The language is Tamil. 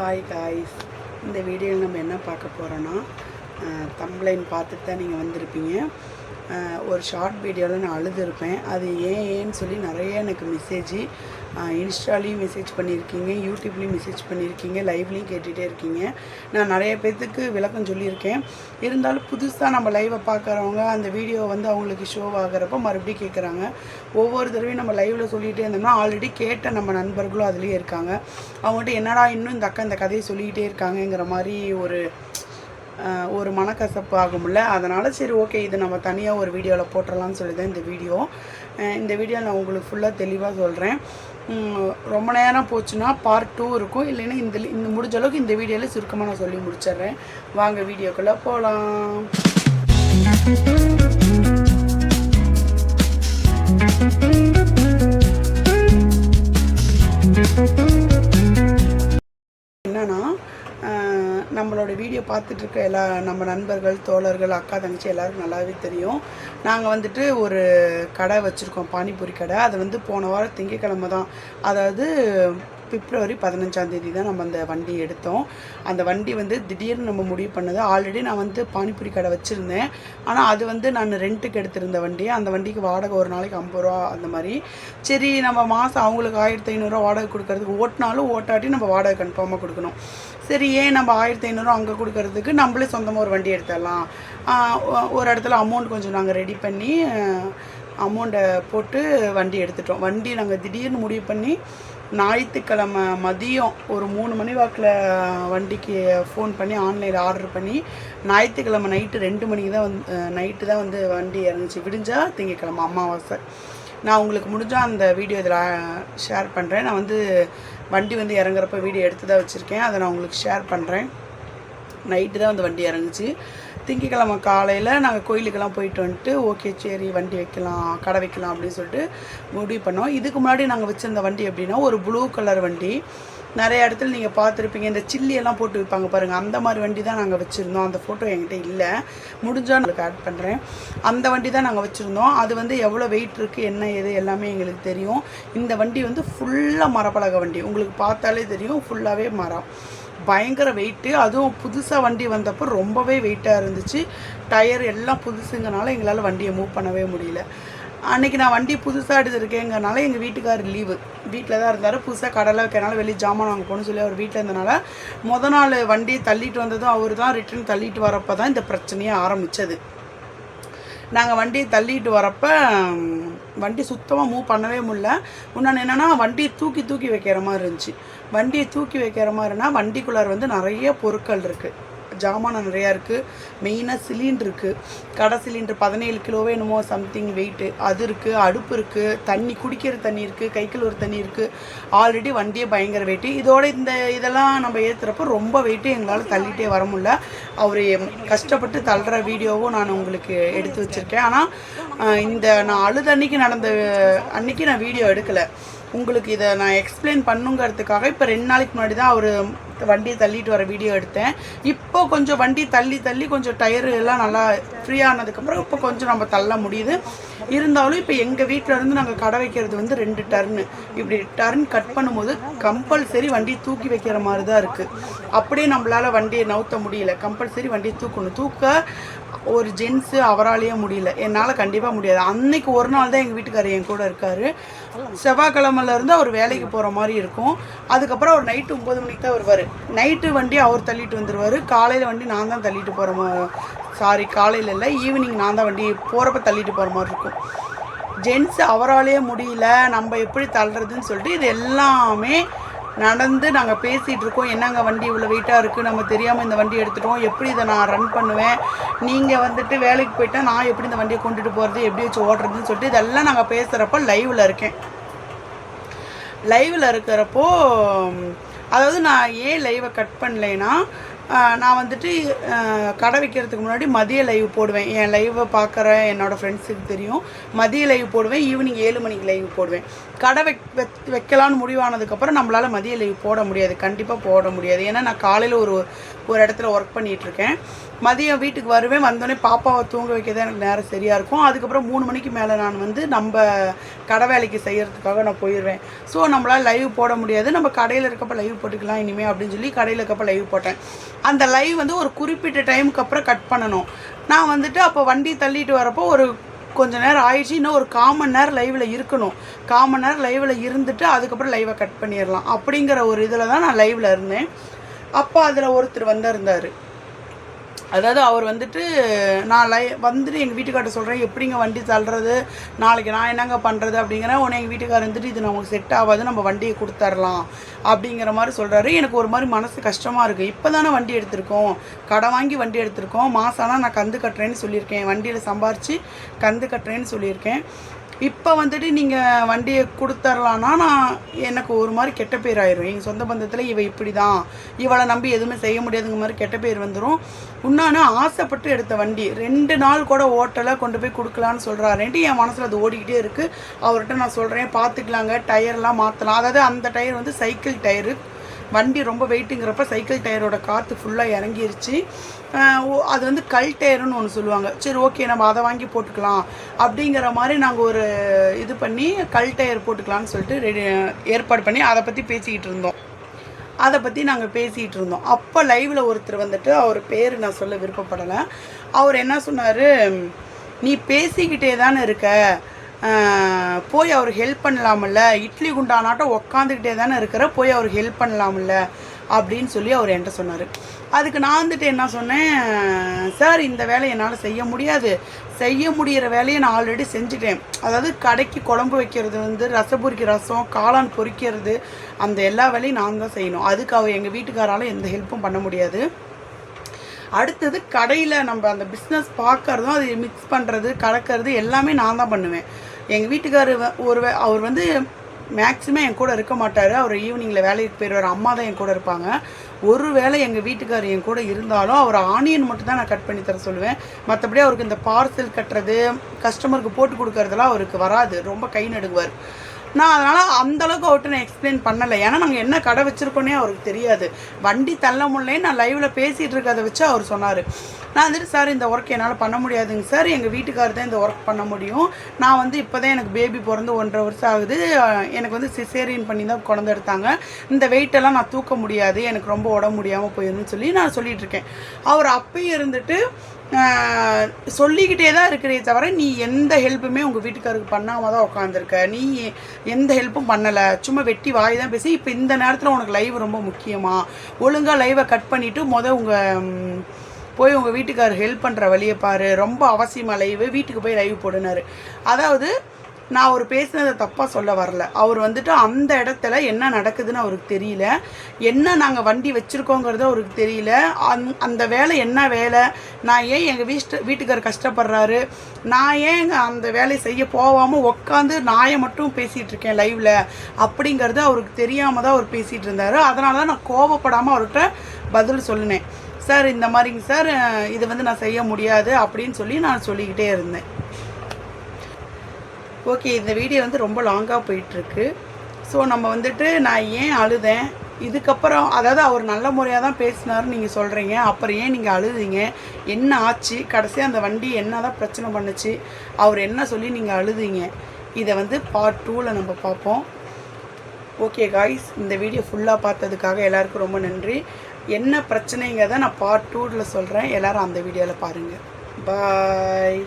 ஹாய் காய்ஸ், இந்த வீடியோவில் நம்ம என்ன பார்க்க போகிறோன்னா, தம்ப்லைன் பார்த்துட்டு தான் நீங்கள் வந்திருப்பீங்க. ஒரு ஷார்ட் வீடியோவில் நான் அழுதுருப்பேன். அது ஏன்னு சொல்லி நிறைய எனக்கு இன்ஸ்டாலையும் மெசேஜ் பண்ணியிருக்கீங்க, யூடியூப்லேயும் மெசேஜ் பண்ணியிருக்கீங்க, லைவ்லேயும் கேட்டுகிட்டே இருக்கீங்க. நான் நிறைய பேர்த்துக்கு விளக்கம் சொல்லியிருக்கேன். இருந்தாலும் புதுசாக நம்ம லைவை பார்க்குறவங்க அந்த வீடியோ அவங்களுக்கு ஷோ ஆகிறப்போ மறுபடியும் கேட்குறாங்க. ஒவ்வொரு தடவையும் நம்ம லைவில் சொல்லிகிட்டே இருந்தோம்னா ஆல்ரெடி கேட்ட நம்ம நண்பர்களும் அதுலேயே இருக்காங்க. அவங்கள்ட்ட என்னடா இன்னும் இந்த அக்கா இந்த கதையை சொல்லிக்கிட்டே இருக்காங்கங்கிற மாதிரி ஒரு மனக்கசப்பு ஆகும்ல. அதனால் சரி ஓகே, இது நம்ம தனியாக ஒரு வீடியோவில் போட்டுடலாம்னு சொல்லி தான் இந்த வீடியோ நான் உங்களுக்கு ஃபுல்லாக தெளிவாக சொல்கிறேன். ரொம்ப நேரம் போச்சுன்னா பார்ட் 2 இருக்கும், இல்லைன்னா இந்த முடிஞ்ச அளவுக்கு இந்த வீடியோவில் சுருக்கமாக நான் சொல்லி முடிச்சிடுறேன். வாங்க வீடியோக்குள்ளே போகலாம். என்னன்னா, நம்மளோட வீடியோ பார்த்துட்ருக்க நம்ம நண்பர்கள், தோழர்கள், அக்கா, தங்கச்சி எல்லாருக்கும் நல்லாவே தெரியும். நாங்கள் ஒரு கடை வச்சுருக்கோம், பானிபூரி கடை. அது போன வாரம் திங்கக்கிழமை தான், அதாவது பிப்ரவரி 15ஆம் தேதி தான் நம்ம அந்த வண்டி எடுத்தோம். அந்த வண்டி திடீர்னு நம்ம முடிவு பண்ணது. ஆல்ரெடி நான் பானிபூரி கடை வச்சுருந்தேன், ஆனால் அது நான் ரெண்ட்டுக்கு எடுத்திருந்த வண்டி. அந்த வண்டிக்கு வாடகை ஒரு நாளைக்கு 50 ரூபா அந்த மாதிரி. சரி, நம்ம மாதம் அவங்களுக்கு 1500 வாடகை கொடுக்கறதுக்கு, ஓட்டினாலும் ஓட்டாட்டி நம்ம வாடகை கன்ஃபார்மாக கொடுக்கணும். சரி, ஏன் நம்ம 1500 அங்கே கொடுக்கறதுக்கு நம்மளே சொந்தமாக ஒரு வண்டி எடுத்துடலாம். ஒரு இடத்துல அமௌண்ட் கொஞ்சம் நாங்கள் ரெடி பண்ணி அமௌண்ட்டை போட்டு வண்டி எடுத்துட்டோம். வண்டி நாங்கள் திடீர்னு முடிவு பண்ணி ஞாயிற்றுக்கிழமை மதியம் ஒரு 3 மணி வாக்கில் வண்டிக்கு ஃபோன் பண்ணி ஆன்லைனில் ஆர்டர் பண்ணி ஞாயிற்றுக்கிழமை நைட்டு 2 மணிக்கு தான் நைட்டு தான் வண்டி இறங்குச்சு. விடிஞ்சால் திங்கக்கிழமை அமாவாசை. நான் உங்களுக்கு முடிஞ்சால் அந்த வீடியோ இதில் ஷேர் பண்ணுறேன். நான் வண்டி இறங்குறப்ப வீடியோ எடுத்து தான் வச்சுருக்கேன், அதை நான் உங்களுக்கு ஷேர் பண்ணுறேன். நைட்டு தான் வண்டி இறங்குச்சு. திங்கக்கிழமை காலையில் நாங்கள் கோயிலுக்கெல்லாம் போயிட்டு வந்துட்டு ஓகே சரி வண்டி வைக்கலாம், கடை வைக்கலாம் அப்படின்னு சொல்லிட்டு முடிவு பண்ணோம். இதுக்கு முன்னாடி நாங்கள் வச்சுருந்த வண்டி எப்படின்னா, ஒரு ப்ளூ கலர் வண்டி. நிறைய இடத்துல நீங்கள் பார்த்துருப்பீங்க, இந்த சில்லியெல்லாம் போட்டு வைப்பாங்க பாருங்கள், அந்த மாதிரி வண்டி தான் நாங்கள் வச்சுருந்தோம். அந்த ஃபோட்டோ என்கிட்ட இல்லை, முடிஞ்சால் உங்களுக்கு ஆட் பண்ணுறேன். அந்த வண்டி தான் நாங்கள் வச்சுருந்தோம். அது எவ்வளோ வெயிட் இருக்குது, என்ன ஏது எல்லாமே எங்களுக்கு தெரியும். இந்த வண்டி ஃபுல்லாக மரப்பலகை வண்டி, உங்களுக்கு பார்த்தாலே தெரியும், ஃபுல்லாகவே மரம், பயங்கர வெயிட்டு. அதுவும் புதுசாக வண்டி வந்தப்போ ரொம்பவே வெயிட்டாக இருந்துச்சு. டயர் எல்லாம் புதுசுங்கனால எங்களால் வண்டியை மூவ் பண்ணவே முடியல. அன்றைக்கி நான் வண்டி புதுசாக எடுத்துருக்கேங்கிறனால எங்கள் வீட்டுக்காரர் லீவு, வீட்டில் தான் இருந்தார். புதுசாக கடலை வைக்கிறனால வெளியே ஜாமான் வாங்க போகணும்னு சொல்லி அவர் வீட்டில் இருந்தனால நாள் வண்டியை தள்ளிட்டு வந்ததும் அவர் தான் ரிட்டர்ன் தள்ளிட்டு வரப்போ தான் இந்த பிரச்சனையே ஆரம்பித்தது. நாங்கள் வண்டியை தள்ளிட்டு வரப்போ வண்டி சுத்தமாக மூவ் பண்ணவே முடியல. இன்னொன்று என்னென்னா, வண்டியை தூக்கி வைக்கிற மாதிரி இருந்துச்சு. வண்டியை தூக்கி வைக்கிற மாதிரினா வண்டிக்குள்ளார் நிறைய பொருட்கள் இருக்குது, ஜாமான் நிறையா இருக்குது. மெயினாக சிலிண்டர் இருக்குது, கடை சிலிண்டர் 17 கிலோவே என்னமோ சம்திங் வெயிட்டு, அது இருக்குது. அடுப்பு இருக்குது, தண்ணி குடிக்கிற தண்ணி இருக்குது, கைக்குள்ள ஒரு தண்ணி இருக்குது. ஆல்ரெடி வண்டியே பயங்கர வெயிட்டு. இதோட இதெல்லாம் நம்ம ஏற்றுறப்போ ரொம்ப வெயிட்டு, எங்களால் தள்ளிகிட்டே வர முடியல. அவர் கஷ்டப்பட்டு தள்ளுற வீடியோவும் நான் உங்களுக்கு எடுத்து வச்சுருக்கேன். ஆனால் நான் அழுத அன்னைக்கு நான் வீடியோ எடுக்கலை. உங்களுக்கு இதை நான் எக்ஸ்பிளைன் பண்ணுங்கிறதுக்காக இப்போ 2 நாளைக்கு முன்னாடி தான் அவர் வண்டியை தள்ளிட்டு வர வீடியோ எடுத்தேன். இப்போ கொஞ்சம் வண்டி தள்ளி கொஞ்சம் டயரு எல்லாம் நல்லா ஃப்ரீ ஆனதுக்கப்புறம் இப்போ கொஞ்சம் நம்ம தள்ள முடியுது. இருந்தாலும் இப்போ எங்கள் வீட்டில் இருந்து நாங்கள் கடை வைக்கிறது 2 டர்னு. இப்படி டர்ன் கட் பண்ணும்போது கம்பல்சரி வண்டி தூக்கி வைக்கிற மாதிரி தான் இருக்குது. அப்படியே நம்மளால் வண்டியை நவுத்த முடியல, கம்பல்சரி வண்டியை தூக்க ஒரு ஜென்ஸு அவராலேயே முடியல, என்னால் கண்டிப்பாக முடியாது. அன்னைக்கு ஒரு நாள் தான் எங்கள் வீட்டுக்காரர் என் கூட இருக்கார். செவ்வாய்க்கிழமையிலேருந்து அவர் வேலைக்கு போகிற மாதிரி இருக்கும். அதுக்கப்புறம் அவர் நைட்டு 9 மணிக்கு தான் வருவார். நைட்டு வண்டி அவர் தள்ளிட்டு வந்துடுவார், காலையில் வண்டி நான் தான் தள்ளிட்டு காலையில் இல்லை, ஈவினிங் நான் தான் வண்டி போகிறப்ப தள்ளிட்டு போகிற மாதிரி இருக்கும். ஜென்ஸு அவராலேயே முடியல, நம்ம எப்படி தள்ளுறதுன்னு சொல்லிட்டு இது எல்லாமே நடந்து நாங்கள் பேசிகிட்டு இருக்கோம். என்னங்க வண்டி இவ்வளோ வெயிட்டாக இருக்குது, நம்ம தெரியாமல் இந்த வண்டி எடுத்துட்டோம், எப்படி இதை நான் ரன் பண்ணுவேன், நீங்கள் வேலைக்கு போயிட்டால் நான் எப்படி இந்த வண்டியை கொண்டுட்டு போகிறது, எப்படி வச்சு ஓட்டுறதுன்னு சொல்லிட்டு இதெல்லாம் நாங்கள் பேசுகிறப்போ லைவில் இருக்கேன். லைவில் இருக்கிறப்போ அதாவது நான் ஏன் லைவை கட் பண்ணலைன்னா, நான் கடை வைக்கிறதுக்கு முன்னாடி மதிய லைவ் போடுவேன். என் லைவை பார்க்குற என்னோடய ஃப்ரெண்ட்ஸுக்கு தெரியும், மதிய லைவ் போடுவேன், ஈவினிங் 7 மணிக்கு லைவ் போடுவேன். கடை வைக்கலான்னு முடிவானதுக்கப்புறம் நம்மளால் மதிய லீவ் போட முடியாது, கண்டிப்பாக போட முடியாது. ஏன்னா நான் காலையில் ஒரு இடத்துல ஒர்க் பண்ணிகிட்ருக்கேன். மதியம் வீட்டுக்கு வருவேன், வந்தோடனே பாப்பாவை தூங்க வைக்க தான் எனக்கு நேரம் சரியாக இருக்கும். அதுக்கப்புறம் 3 மணிக்கு மேலே நான் வந்து நம்ம கடை வேலைக்கு செய்கிறதுக்காக நான் போயிடுவேன். ஸோ நம்மளால் லைவ் போட முடியாது, நம்ம கடையில் இருக்கப்போ லைவ் போட்டுக்கலாம் இனிமேல் அப்படின்னு சொல்லி கடையில் இருக்கப்போ லைவ் போட்டேன். அந்த லைவ் வந்து ஒரு குறிப்பிட்ட டைமுக்கு அப்புறம் கட் பண்ணணும். நான் வந்துட்டு அப்போ வண்டி தள்ளிட்டு வரப்போ ஒரு கொஞ்சம் நேரம் ஆயிடுச்சு, இன்னும் ஒரு 1/4 மணி நேரம் லைவில் இருக்கணும். 1/4 மணி நேரம் லைவில் இருந்துட்டு அதுக்கப்புறம் லைவை கட் பண்ணிடலாம் அப்படிங்கிற ஒரு இதில் தான் நான் லைவில் இருந்தேன். அப்போ அதில் ஒருத்தர் வந்திருந்தார். அதாவது அவர் வந்துட்டு நான் வந்துட்டு எங்கள் வீட்டுக்கார்ட்ட சொல்கிறேன், எப்படிங்க வண்டி தள்ளுறது, நாளைக்கு நான் என்னங்க பண்ணுறது அப்படிங்கிறேன். உடனே எங்கள் வீட்டுக்காரர் வந்துட்டு இது நமக்கு செட் ஆகாது, நம்ம வண்டியை கொடுத்துர்லாம் அப்படிங்கிற மாதிரி சொல்கிறாரு. எனக்கு ஒரு மாதிரி மனசு கஷ்டமாக இருக்குது. இப்போ தானே வண்டி எடுத்திருக்கோம், கடன் வாங்கி வண்டி எடுத்திருக்கோம், மாதம் ஆனால் நான் கந்து கட்டுறேன்னு சொல்லியிருக்கேன், வண்டியில் சம்பாரித்து கந்து கட்டுறேன்னு சொல்லியிருக்கேன். இப்போ வந்துட்டு நீங்கள் வண்டியை கொடுத்துர்லான்னா நான் எனக்கு ஒரு மாதிரி கெட்ட பேர் ஆயிரும். எங்கள் சொந்த பந்தத்தில் இவ இப்படி தான், இவளை நம்பி எதுவுமே செய்ய முடியாதுங்க மாதிரி கெட்ட பேர் வந்துடும். இன்னொன்று ஆசைப்பட்டு எடுத்த வண்டி 2 நாள் கூட ஓட்டலை, கொண்டு போய் கொடுக்கலான்னு சொல்கிறாருன்ட்டு என் மனசில் அது ஓடிக்கிட்டே இருக்குது. அவர்கிட்ட நான் சொல்கிறேன் பார்த்துக்கலாங்க, டயர்லாம் மாற்றலாம். அதாவது அந்த டயர் வந்து சைக்கிள் டயரு, வண்டி ரொம்ப வெயிட்டுங்கிறப்ப சைக்கிள் டயரோட காற்று ஃபுல்லாக இறங்கிருச்சு. அது வந்து கல் டயருன்னு ஒன்று சொல்லுவாங்க. சரி ஓகே நம்ம அதை வாங்கி போட்டுக்கலாம் அப்படிங்கிற மாதிரி நாங்கள் ஒரு இது பண்ணி கல் டயர் போட்டுக்கலான்னு சொல்லிட்டு ஏற்பாடு பண்ணி அதை பற்றி பேசிக்கிட்டு இருந்தோம். அப்போ லைவில் ஒருத்தர் வந்துட்டு, அவர் பேர் நான் சொல்ல விருப்பப்படலை. அவர் என்ன சொன்னார், நீ பேசிக்கிட்டே தானே இருக்க, போய் அவருக்கு ஹெல்ப் பண்ணலாமில்ல, இட்லி குண்டானாட்டம் உக்காந்துக்கிட்டே தானே இருக்கிற, போய் அவருக்கு ஹெல்ப் பண்ணலாமில்ல அப்படின்னு சொல்லி அவர் என்கிட்ட சொன்னார். அதுக்கு நான் வந்துட்டு என்ன சொன்னேன், சார் இந்த வேலையை என்னால் செய்ய முடியாது, செய்ய முடிகிற வேலையை நான் ஆல்ரெடி செஞ்சுட்டேன். அதாவது கடைக்கு குழம்பு வைக்கிறது வந்து ரசப்பொரிக்கு ரசம், காளான் பொரிக்கிறது, அந்த எல்லா வேலையும் நான் தான் செய்யணும். அதுக்கு அவர் எங்கள் வீட்டுக்காரால் எந்த ஹெல்ப்பும் பண்ண முடியாது. அடுத்தது கடையில் நம்ம அந்த பிஸ்னஸ் பார்க்குறதும் அது மிக்ஸ் பண்ணுறது கலக்கிறது எல்லாமே நான் தான் பண்ணுவேன். எங்கள் வீட்டுக்காரர் அவர் வந்து மேக்ஸிமம் என் கூட இருக்க மாட்டார். அவர் ஈவினிங்கில் வேலைக்கு போயிடுவார், அம்மா தான் என் கூட இருப்பாங்க. ஒரு வேளை எங்கள் வீட்டுக்காரர் என் கூட இருந்தாலும் அவர் ஆனியன் மட்டும் தான் நான் கட் பண்ணி தர சொல்லுவேன். மற்றபடி அவருக்கு இந்த பார்சல் கட்டுறது, கஸ்டமருக்கு போட்டு கொடுக்கறதெல்லாம் அவருக்கு வராது, ரொம்ப கை நடுங்குவார். நான் அதனால் அந்தளவுக்கு அவர்கிட்ட நான் எக்ஸ்பிளைன் பண்ணலை. ஏன்னா நாங்கள் என்ன கடை வச்சுருக்கோன்னே அவருக்கு தெரியாது. வண்டி தள்ள முடியலேன்னு நான் லைவில் பேசிகிட்டு இருக்கிறத வச்சு அவர் சொன்னார். நான் வந்துட்டு, சார் இந்த ஒர்க் என்னால் பண்ண முடியாதுங்க சார், எங்கள் வீட்டுக்காரர் தான் இந்த ஒர்க் பண்ண முடியும். நான் வந்து இப்போ தான் எனக்கு பேபி பிறந்து 1.5 வருஷம் ஆகுது, எனக்கு வந்து சிசேரியன் பண்ணி தான் குழந்தை எடுத்தாங்க, இந்த வெயிட்டெல்லாம் நான் தூக்க முடியாது, எனக்கு ரொம்ப உடம்பு முடியாமல் போயிடும்னு சொல்லி நான் சொல்லிகிட்ருக்கேன். அவர் அப்பயும் இருந்துட்டு சொல்லிக்கிட்டே தான் இருக்கிறே தவிர நீ எந்த ஹெல்ப்புமே உங்கள் வீட்டுக்காருக்கு பண்ணாமல் தான் உட்காந்துருக்க, நீ எந்த ஹெல்ப்பும் பண்ணலை, சும்மா வெட்டி வாய் தான் பேசி. இப்போ இந்த நேரத்தில் உனக்கு லைவ் ரொம்ப முக்கியமாக, ஒழுங்காக லைவை கட் பண்ணிவிட்டு போய் உங்கள் வீட்டுக்காரர் ஹெல்ப் பண்ணுற வழியை பாரு, ரொம்ப அவசியமாக லைவு, வீட்டுக்கு போய் லைவ் போடுனார். அதாவது நான் அவர் பேசினதை தப்பாக சொல்ல வரல. அவர் வந்துட்டு அந்த இடத்துல என்ன நடக்குதுன்னு அவருக்கு தெரியல, என்ன நாங்கள் வண்டி வச்சுருக்கோங்கிறது அவருக்கு தெரியல. அந்த வேலை என்ன வேலை, நான் ஏன் எங்கள் வீட்டுக்காரர் கஷ்டப்படுறாரு, நான் ஏன் அந்த வேலையை செய்ய போகாமல் உட்காந்து நாயை மட்டும் பேசிகிட்டு இருக்கேன் லைவில் அப்படிங்கிறது அவருக்கு தெரியாமல் தான் அவர் பேசிகிட்டு இருந்தார். அதனால தான் நான் கோபப்படாமல் அவர்கிட்ட பதில் சொல்லினேன். சார் இந்த மாதிரிங்க சார், இது வந்து நான் செய்ய முடியாது அப்படின்னு சொல்லி நான் சொல்லிக்கிட்டே இருந்தேன். ஓகே, இந்த வீடியோ வந்து ரொம்ப லாங்காக போயிட்டுருக்கு. ஸோ நம்ம வந்துட்டு நான் ஏன் அழுதேன், இதுக்கப்புறம் அதாவது அவர் நல்ல முறையாக தான் பேசினார்னு நீங்கள் சொல்கிறீங்க, அப்புறம் ஏன் நீங்கள் அழுதுங்க, என்ன ஆச்சு, கடைசியாக அந்த வண்டி என்ன தான் பிரச்சனை பண்ணுச்சு, அவர் என்ன சொல்லி நீங்கள் அழுதுங்க, இதை வந்து பார்ட் 2ல் நம்ம பார்ப்போம். ஓகே காய்ஸ், இந்த வீடியோ ஃபுல்லாக பார்த்ததுக்காக எல்லாருக்கும் ரொம்ப நன்றி. என்ன பிரச்சனைங்கிறத நான் பார்ட் 2ல் சொல்கிறேன், எல்லோரும் அந்த வீடியோவில் பாருங்கள். பாய்.